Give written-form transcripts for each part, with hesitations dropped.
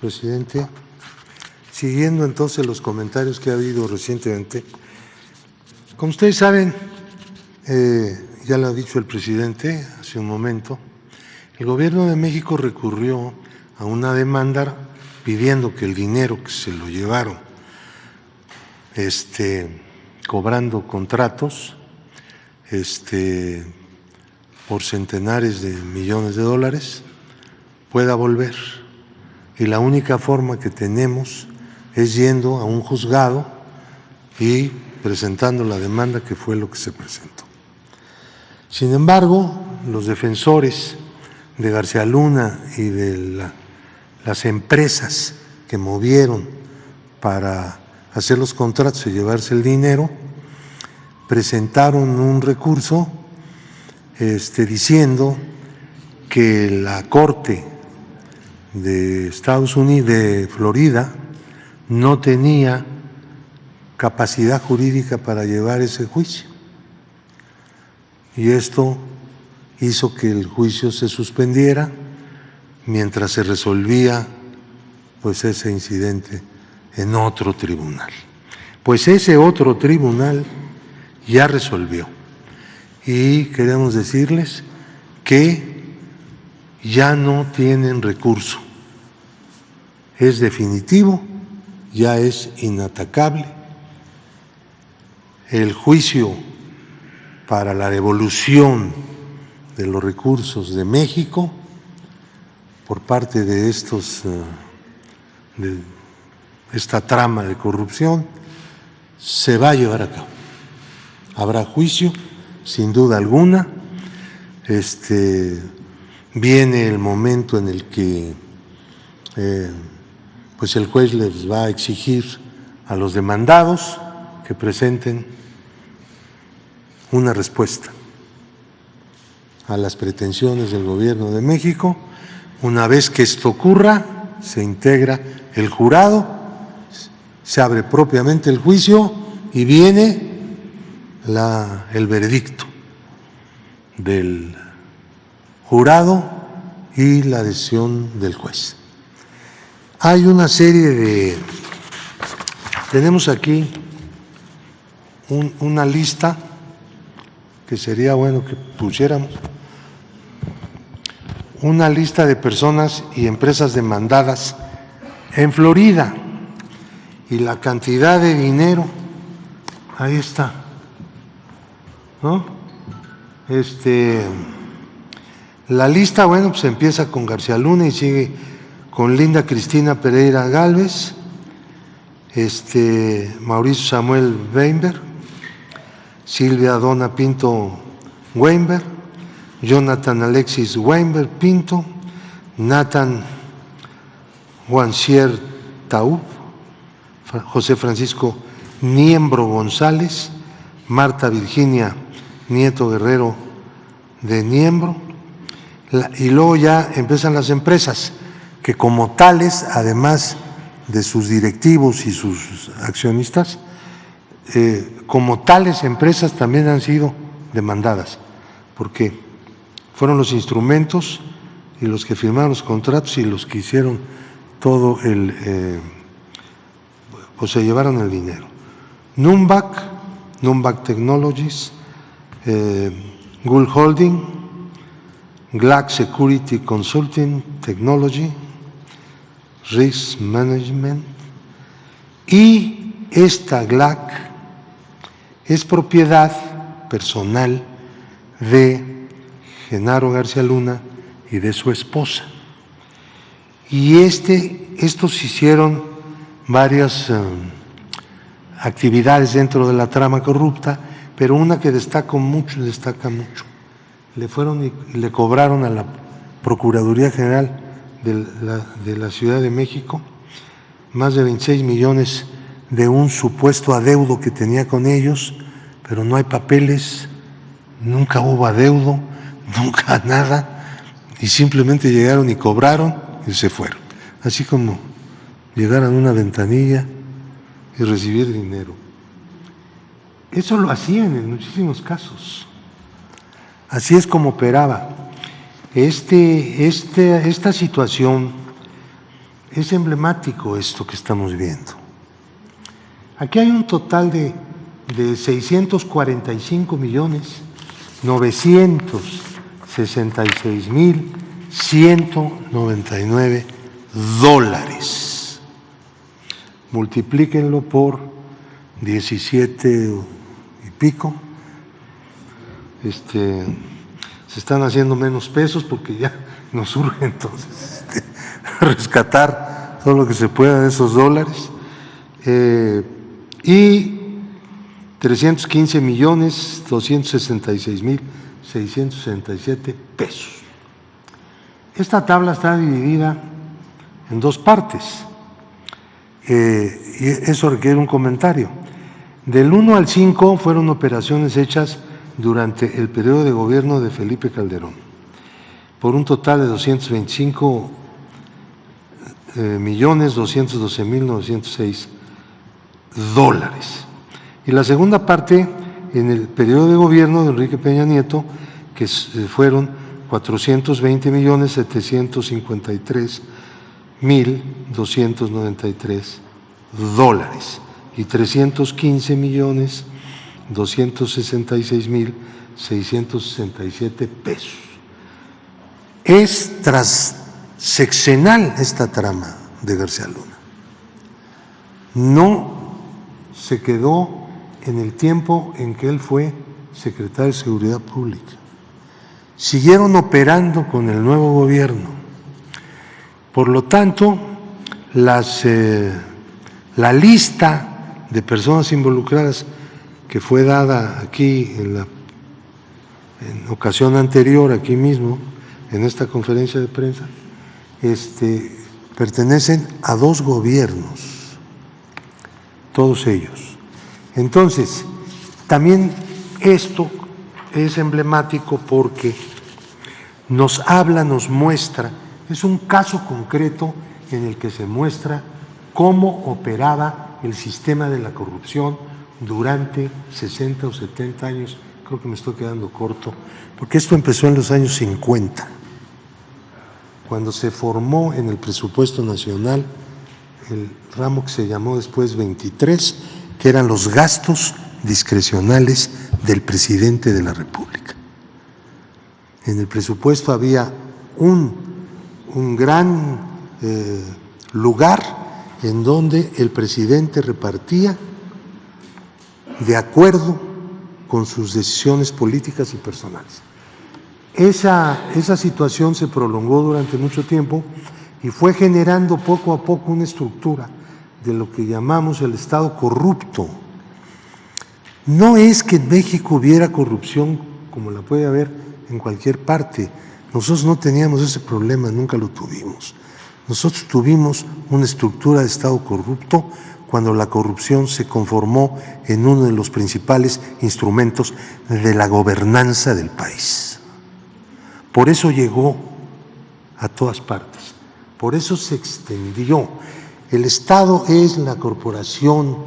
presidente. Siguiendo entonces los comentarios que ha habido recientemente, como ustedes saben, ya lo ha dicho el presidente hace un momento, el Gobierno de México recurrió a una demanda pidiendo que el dinero que se lo llevaron, cobrando contratos por centenares de millones de dólares, pueda volver. Y la única forma que tenemos es yendo a un juzgado y presentando la demanda, que fue lo que se presentó. Sin embargo, los defensores de García Luna y de las empresas que movieron para hacer los contratos y llevarse el dinero, presentaron un recurso diciendo que la Corte de Estados Unidos, de Florida, no tenía capacidad jurídica para llevar ese juicio. Y esto hizo que el juicio se suspendiera mientras se resolvía pues ese incidente en otro tribunal. Pues ese otro tribunal ya resolvió y queremos decirles que ya no tienen recurso. Es definitivo, ya es inatacable. El juicio para la devolución de los recursos de México por parte de esta trama de corrupción se va a llevar a cabo. Habrá juicio, sin duda alguna. Viene el momento en el que pues el juez les va a exigir a los demandados que presenten una respuesta a las pretensiones del Gobierno de México. Una vez que esto ocurra, se integra el jurado, se abre propiamente el juicio y viene el veredicto del jurado y la decisión del juez. Hay una serie tenemos aquí una lista que sería bueno que pusiéramos, una lista de personas y empresas demandadas en Florida y la cantidad de dinero, ahí está, ¿no? La lista, bueno, pues empieza con García Luna y sigue con Linda Cristina Pereira Gálvez, Mauricio Samuel Weinberg, Silvia Donna Pinto Weinberg, Jonathan Alexis Weinberg Pinto, Nathan Juancier Taub, José Francisco Niembro González, Marta Virginia Nieto Guerrero de Niembro, y luego ya empiezan las empresas que como tales, además de sus directivos y sus accionistas, como tales empresas también han sido demandadas, porque fueron los instrumentos y los que firmaron los contratos y los que hicieron todo pues se llevaron el dinero. Numbac Technologies, Gould Holding, GLAC Security Consulting Technology, Risk Management, y esta GLAC es propiedad personal de Genaro García Luna y de su esposa. Y estos hicieron varias actividades dentro de la trama corrupta, pero una que destaca mucho, le cobraron a la Procuraduría General de la Ciudad de México más de 26 millones de un supuesto adeudo que tenía con ellos, pero no hay papeles, nunca hubo adeudo, nunca nada, y simplemente llegaron y cobraron y se fueron, así como llegar a una ventanilla y recibir dinero. Eso lo hacían en muchísimos casos. Así es como operaba. Esta situación es emblemático esto que estamos viendo. Aquí hay un total de 646,966,199 dólares. Multiplíquenlo por 17 y pico. Se están haciendo menos pesos porque ya nos urge entonces rescatar todo lo que se pueda de esos dólares. Y 315,266,667 pesos. Esta tabla está dividida en dos partes y eso requiere un comentario. Del 1 al 5 fueron operaciones hechas durante el periodo de gobierno de Felipe Calderón, por un total de 225,212,906 dólares. Y la segunda parte, en el periodo de gobierno de Enrique Peña Nieto, que fueron 420,753,293 dólares y 315,266,667 pesos. Es transseccional esta trama de García Luna. No se quedó en el tiempo en que él fue secretario de Seguridad Pública. Siguieron operando con el nuevo gobierno. Por lo tanto, la lista de personas involucradas que fue dada aquí en ocasión anterior, aquí mismo, en esta conferencia de prensa, pertenecen a dos gobiernos, todos ellos. Entonces, también esto es emblemático porque nos habla, nos muestra, es un caso concreto en el que se muestra cómo operaba el sistema de la corrupción durante 60 o 70 años. Creo que me estoy quedando corto, porque esto empezó en los años 50, cuando se formó en el presupuesto nacional el ramo que se llamó después 23, que eran los gastos discrecionales del presidente de la República. En el presupuesto había un gran lugar en donde el presidente repartía de acuerdo con sus decisiones políticas y personales. Esa situación se prolongó durante mucho tiempo y fue generando poco a poco una estructura de lo que llamamos el Estado corrupto. No es que en México hubiera corrupción como la puede haber en cualquier parte. Nosotros no teníamos ese problema, nunca lo tuvimos. Nosotros tuvimos una estructura de Estado corrupto cuando la corrupción se conformó en uno de los principales instrumentos de la gobernanza del país. Por eso llegó a todas partes, por eso se extendió. El Estado es la corporación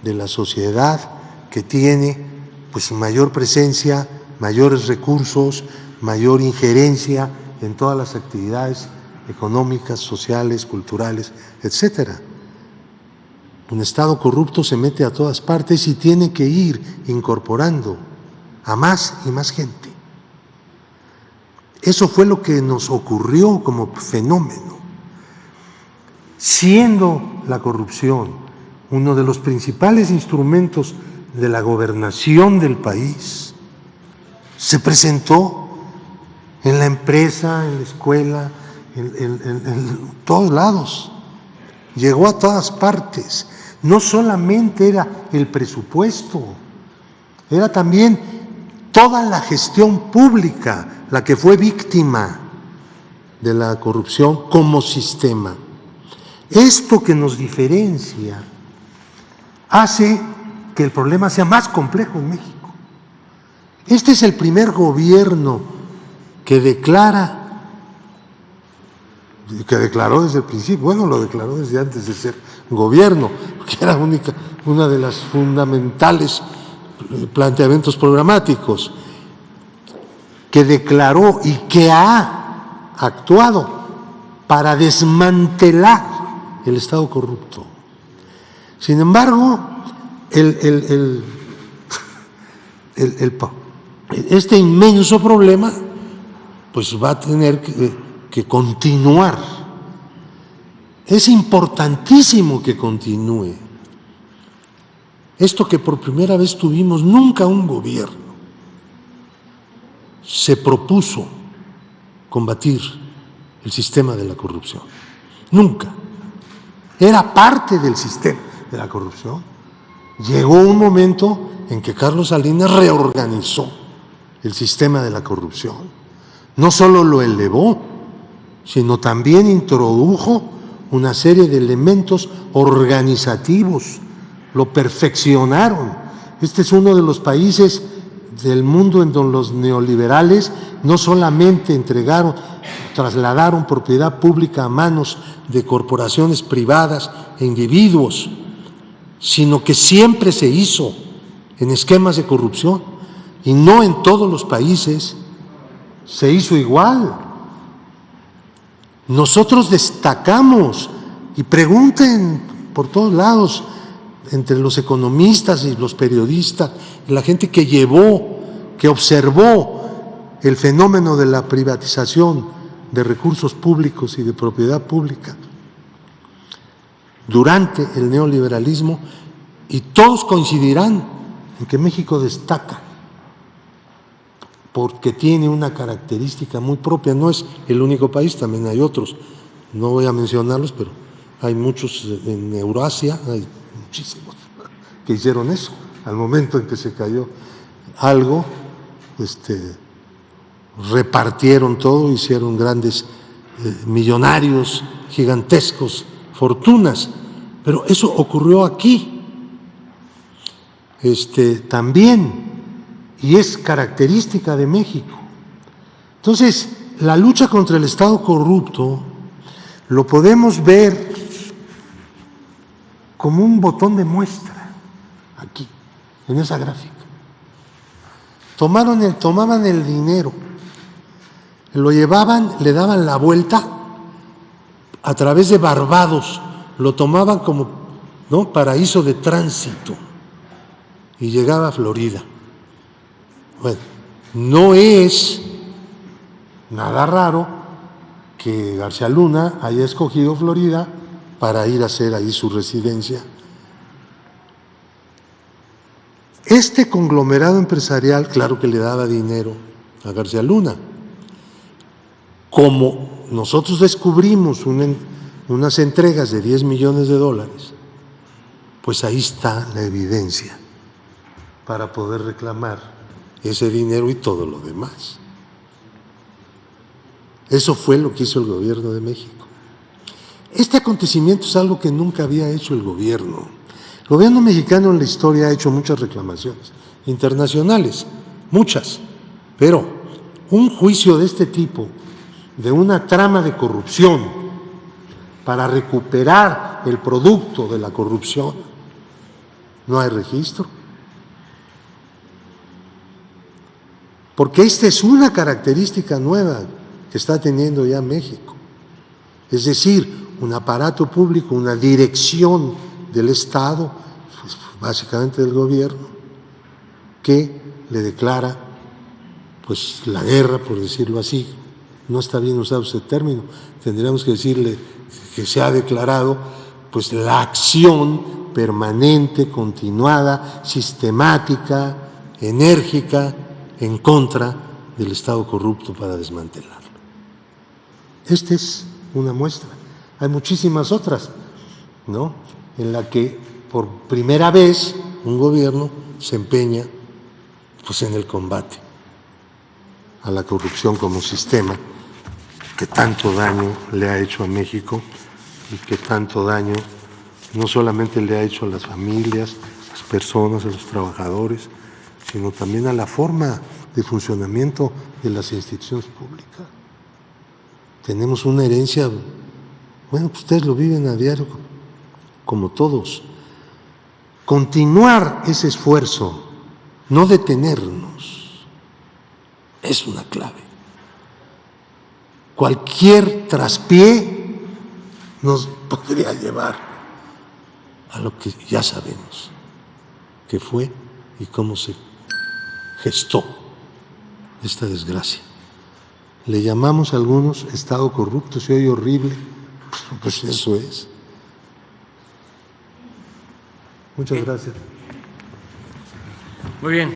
de la sociedad que tiene pues mayor presencia, mayores recursos, mayor injerencia en todas las actividades económicas, sociales, culturales, etcétera. Un Estado corrupto se mete a todas partes y tiene que ir incorporando a más y más gente. Eso fue lo que nos ocurrió como fenómeno. Siendo la corrupción uno de los principales instrumentos de la gobernación del país, se presentó en la empresa, en la escuela, en todos lados, llegó a todas partes. No solamente era el presupuesto, era también toda la gestión pública la que fue víctima de la corrupción como sistema. Esto que nos diferencia hace que el problema sea más complejo en México. Este es el primer gobierno que declaró desde el principio, bueno, lo declaró desde antes de ser gobierno, que era una de las fundamentales planteamientos programáticos, que declaró y que ha actuado para desmantelar el Estado corrupto. Sin embargo, este inmenso problema pues va a tener que continuar. Es importantísimo que continúe. Esto que por primera vez tuvimos, nunca un gobierno se propuso combatir el sistema de la corrupción. Nunca. Era parte del sistema de la corrupción. Llegó un momento en que Carlos Salinas reorganizó el sistema de la corrupción. No solo lo elevó, sino también introdujo una serie de elementos organizativos, lo perfeccionaron. Este es uno de los países del mundo en donde los neoliberales no solamente trasladaron propiedad pública a manos de corporaciones privadas e individuos, sino que siempre se hizo en esquemas de corrupción y no en todos los países se hizo igual. Nosotros destacamos, y pregunten por todos lados, entre los economistas y los periodistas, la gente que observó el fenómeno de la privatización de recursos públicos y de propiedad pública durante el neoliberalismo, y todos coincidirán en que México destaca porque tiene una característica muy propia. No es el único país, también hay otros, no voy a mencionarlos, pero hay muchos en Eurasia, hay muchísimos que hicieron eso. Al momento en que se cayó algo, repartieron todo, hicieron grandes millonarios, gigantescos, fortunas, pero eso ocurrió aquí también, y es característica de México. Entonces, la lucha contra el Estado corrupto lo podemos ver como un botón de muestra, aquí, en esa gráfica. Tomaban el dinero, lo llevaban, le daban la vuelta a través de Barbados, lo tomaban como, ¿no?, paraíso de tránsito y llegaba a Florida. Bueno, no es nada raro que García Luna haya escogido Florida para ir a hacer ahí su residencia. Este conglomerado empresarial, claro que le daba dinero a García Luna. Como nosotros descubrimos unas entregas de $10 millones, pues ahí está la evidencia para poder reclamar ese dinero y todo lo demás. Eso fue lo que hizo el gobierno de México. Este acontecimiento es algo que nunca había hecho el gobierno. El gobierno mexicano en la historia ha hecho muchas reclamaciones internacionales, muchas, pero un juicio de este tipo, de una trama de corrupción para recuperar el producto de la corrupción, no hay registro. Porque esta es una característica nueva que está teniendo ya México. Es decir, un aparato público, una dirección del Estado, pues básicamente del gobierno, que le declara pues la guerra, por decirlo así. No está bien usado ese término, tendríamos que decirle que se ha declarado pues la acción permanente, continuada, sistemática, enérgica, en contra del Estado corrupto para desmantelarlo. Esta es una muestra. Hay muchísimas otras, ¿no?, en la que por primera vez un gobierno se empeña pues en el combate a la corrupción como sistema que tanto daño le ha hecho a México y que tanto daño no solamente le ha hecho a las familias, a las personas, a los trabajadores, sino también a la forma de funcionamiento de las instituciones públicas. Tenemos una herencia, bueno, pues ustedes lo viven a diario, como todos. Continuar ese esfuerzo, no detenernos, es una clave. Cualquier traspié nos podría llevar a lo que ya sabemos que fue y cómo se gestó esta desgracia. Le llamamos a algunos Estado corrupto, se oye horrible, pues eso es. Muchas gracias. Muy bien.